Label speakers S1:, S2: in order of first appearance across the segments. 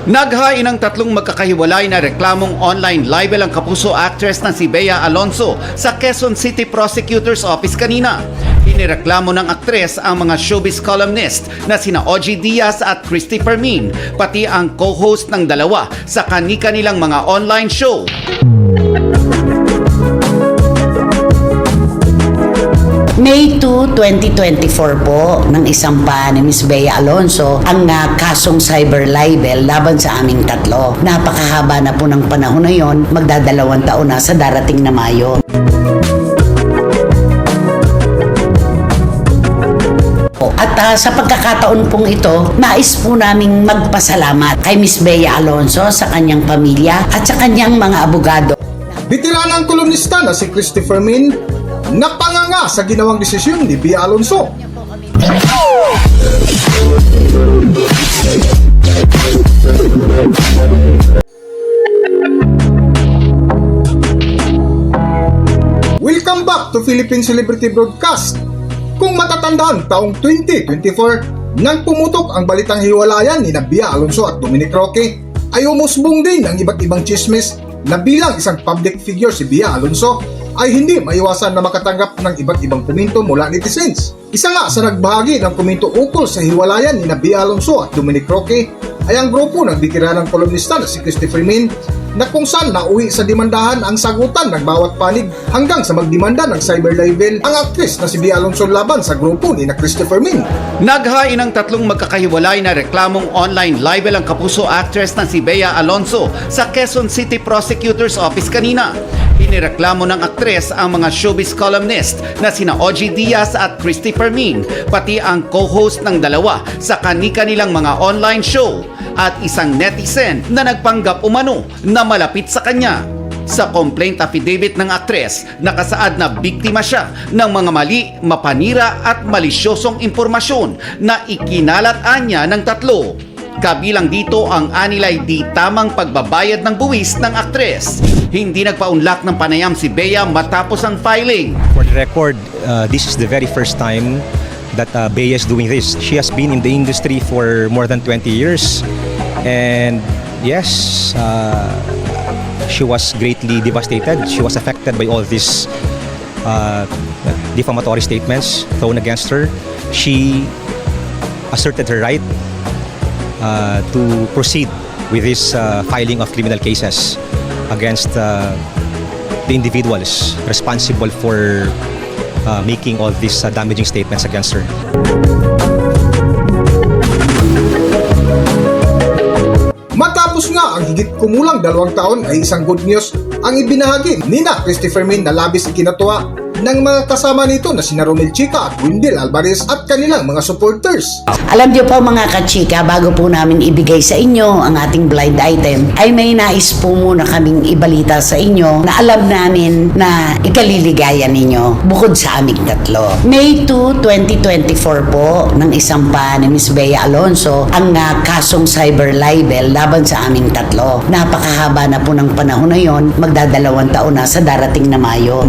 S1: Naghain ng tatlong magkakahiwalay na reklamong online libel ang kapuso actress na si Bea Alonzo sa Quezon City Prosecutor's Office kanina. Inireklamo ng aktres ang mga showbiz columnist na sina Ogie Diaz at Christy Fermin, pati ang co-host ng dalawa sa kani-kanilang mga online show.
S2: May 2, 2024 po, nang isampa ni Miss Bea Alonzo ang kasong cyber libel laban sa aming tatlo. Napakahaba na po ng panahon na yon, magdadalawang taon na sa darating na Mayo. At sa pagkakataon pong ito, nais po naming magpasalamat kay Miss Bea Alonzo sa kanyang pamilya at sa kanyang mga abogado.
S3: Bitiranang kolumnista na si Christy Fermin napanganga sa ginawang desisyon ni Bea Alonzo. Welcome back to Philippine Celebrity Broadcast. Kung matatandaan, taong 2024 nang pumutok ang balitang hiwalayan ni Bea Alonzo at Dominic Roque, ay umusbong din ang iba't ibang chismis na bilang isang public figure si Bea Alonzo ay hindi maiwasan na makatanggap ng iba't ibang komento mula netizens. Isa nga sa nagbahagi ng komento ukol sa hiwalayan ni Bea Alonzo at Dominic Roque ay ang grupo ng bitiranang kolumnista na si Christy Fermin, na kung saan nauwi sa demandahan ang sagutan ng bawat panig hanggang sa magdemanda ng cyber libel ang aktres na si Bea Alonzo laban sa grupo ni Christy Fermin.
S1: Naghain ng tatlong magkakahiwalay na reklamong online libel ang kapuso actress na si Bea Alonzo sa Quezon City Prosecutor's Office kanina. Inireklamo ng aktres ang mga showbiz columnist na sina Ogie Diaz at Christy Fermin, pati ang co-host ng dalawa sa kani-kanilang mga online show, at isang netizen na nagpanggap umano na malapit sa kanya. Sa complaint affidavit ng aktres, nakasaad na biktima siya ng mga mali, mapanira at malisyosong impormasyon na ikinalat niya ng tatlo. Kabilang dito ang anilay di tamang pagbabayad ng buwis ng aktres. Hindi nagpaunlak ng panayam si Bea matapos ang filing.
S4: For the record, this is the very first time that Bea is doing this. She has been in the industry for more than 20 years. And yes, she was greatly devastated. She was affected by all these defamatory statements thrown against her. She asserted her right to proceed with this filing of criminal cases against the individuals responsible for making all these damaging statements against her.
S3: Matapos nga ang higit kumulang 2 taon ay isang good news ang ibinahagi ni Christy Fermin na labis ikinatuwa ng mga kasama nito na sina Romel Chica at Wendell Alvarez at kanilang mga supporters.
S2: Alam niyo po mga kachika, bago po namin ibigay sa inyo ang ating blind item, ay may nais po muna kaming ibalita sa inyo na alam namin na ikaliligaya ninyo bukod sa aming tatlo. May 2, 2024 po, nang isampa ni Miss Bea Alonzo ang kasong cyber libel laban sa aming tatlo. Napakahaba na po ng panahon na yon, magdadalawang taon na sa darating na Mayo.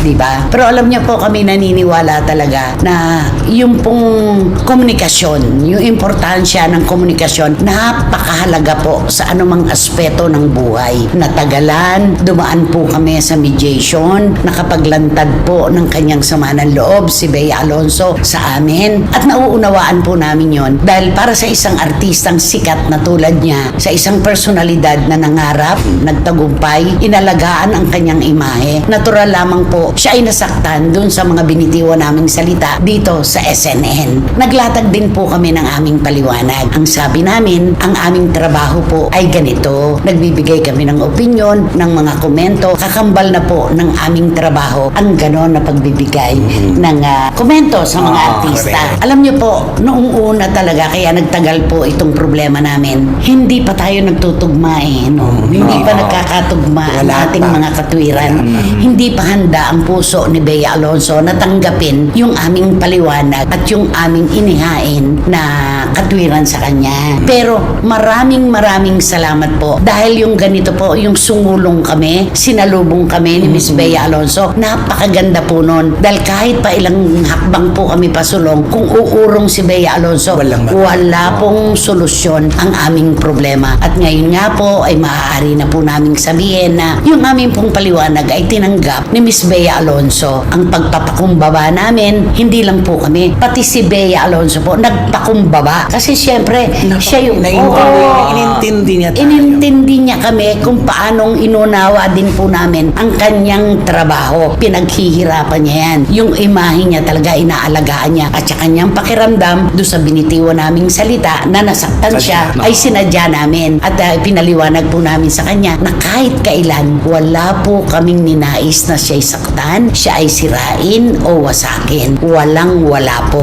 S2: Diba? Pero alam niyo po, kami naniniwala talaga na yung pong komunikasyon, yung importansya ng komunikasyon, napakahalaga po sa anumang aspeto ng buhay. Natagalan, dumaan po kami sa mediation, nakapaglantad po ng kanyang sama ng loob si Bea Alonzo sa amin, at nauunawaan po namin yon dahil para sa isang artistang sikat na tulad niya, sa isang personalidad na nangarap, nagtagumpay, inalagaan ang kanyang imahe, natural lamang po siya ay nasaktan dun sa mga binitiwan naming salita dito sa SNN. Naglatag din po kami ng aming paliwanag. Ang sabi namin, ang aming trabaho po ay ganito. Nagbibigay kami ng opinyon, ng mga komento. Kakambal na po ng aming trabaho ang ganon na pagbibigay ng komento sa mga artista. Alam niyo po, noong una talaga, kaya nagtagal po itong problema namin. Hindi pa tayo nagtutugma no? Hindi pa nagkakatugma ang ating mga katwiran. Hindi pa handa ang ang puso ni Bea Alonso na tanggapin yung aming paliwanag at yung aming inihain na katwiran sa kanya. Pero maraming salamat po dahil yung ganito po, yung sumulong kami, sinalubong kami ni Miss Bea Alonso. Napakaganda po nun dahil kahit pa ilang hakbang po kami pasulong, kung uurong si Bea Alonso, wala pong solusyon ang aming problema. At ngayon nga po ay maaari na po naming sabihin na yung aming pong paliwanag ay tinanggap ni Miss Bea Alonso. Ang pagpapakumbaba namin, hindi lang po kami, pati si Bea Alonso po nagpakumbaba. Kasi syempre, siya yung
S5: inintindi niya tayo.
S2: inintindi niya kami kung paanong inunawa din po namin ang kanyang trabaho. Pinaghihirapan niya yan. Yung imahe niya talaga inaalagaan niya at sa kanyang pakiramdam doon sa binitiwan naming salita na nasaktan siya ay sinadya namin at pinaliwanag po namin sa kanya na kahit kailan wala po kaming ninais na siya'y saktan, siya ay sirain o wasakin. Wala po.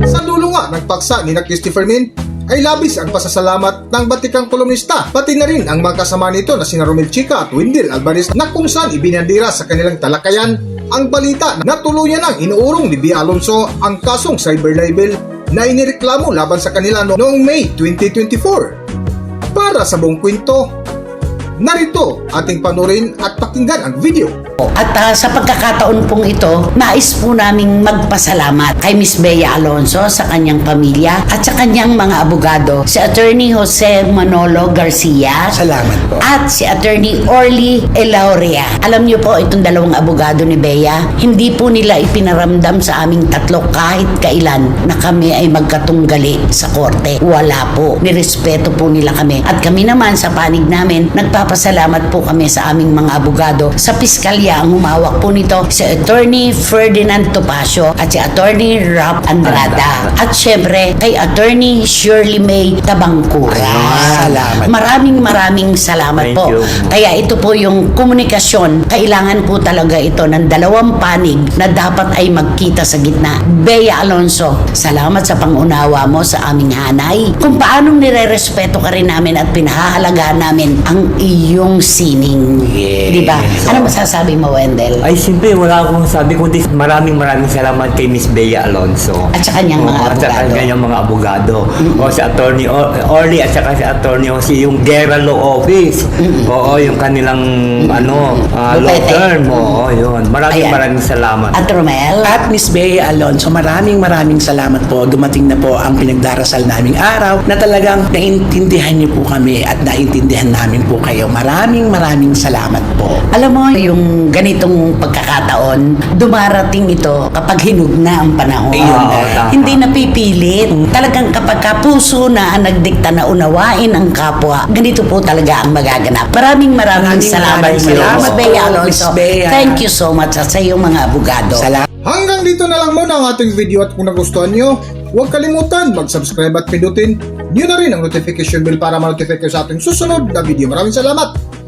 S3: Sa dulo nga ng paksa ni Christopher Min ay labis ang pasasalamat ng batikang kolumnista, pati na rin ang mga kasama nito na sina Romel Chica at Wendell Alvarez na kung saan ibinandira sa kanilang talakayan ang balita na tuluyan nang inuurong ni Bea Alonso ang kasong cyber libel na inireklamo laban sa kanila noong May 2024. Para sa buong kwento, narito ating panurin at pakinggan ang video.
S2: At sa pagkakataon pong ito, nais po naming magpasalamat kay Miss Bea Alonso sa kanyang pamilya at sa kanyang mga abogado, si Attorney Jose Manolo Garcia.
S5: Salamat po.
S2: At si Attorney Orly Elauria. Alam niyo po, itong dalawang abogado ni Bea, hindi po nila ipinaramdam sa aming tatlo kahit kailan na kami ay magkatunggali sa korte. Wala po. Nirespeto po nila kami. At kami naman sa panig namin, nagpapasalamat po kami sa aming mga abogado. Sa piskalya ang humawak po nito, si Attorney Ferdinand Topacio at si Attorney Rap Andrada. At syempre, kay Attorney Shirley May Tabangkura.
S5: Salamat.
S2: Maraming salamat po. Kaya ito po yung komunikasyon. Kailangan po talaga ito ng dalawang panig na dapat ay magkita sa gitna. Bea Alonso, salamat sa pangunawa mo sa aming hanay. Kung paanong nire-respeto ka rin namin at pinahahalagaan namin ang iyong sining.
S5: Yes.
S2: Diba? Ano masasabi mo, Wendell?
S6: Ay, simple, wala akong sabi kundi maraming salamat kay Miss Bea Alonso.
S2: At sa kanyang mga
S6: At sa
S2: abogado.
S6: kanyang mga abogado. O si Attorney Orly at saka si Attorney Jose, yung Guerra Law Office. Oo, yung kanilang law
S2: Bupete.
S6: firm. Oo, yun.
S2: Ayan.
S6: Maraming salamat.
S2: At Romel?
S5: At Miss Bea Alonso, maraming salamat po. Dumating na po ang pinagdarasal naming araw na talagang naintindihan niyo po kami at naintindihan namin po kayo. Maraming salamat po.
S2: Alam mo, yung ganitong pagkakataon, dumarating ito kapag hinug na ang panahon.
S5: Ayun na.
S6: Tama.
S2: Hindi napipilit. Talagang kapag kapuso na ang nagdikta na unawain ang kapwa, ganito po talaga ang magaganap. Maraming salamat
S5: maraming
S2: sa iyo,
S5: salamat
S2: Miss Bea
S5: po,
S2: Alonso.
S5: Miss Bea.
S2: Thank you so much sa iyong mga abogado.
S5: Salamat.
S3: Hanggang dito na lang muna ang ating video at kung nagustuhan nyo, huwag kalimutan mag-subscribe at pindutin nyo na rin ang notification bell para ma-notify kayo sa ating susunod na video. Maraming salamat!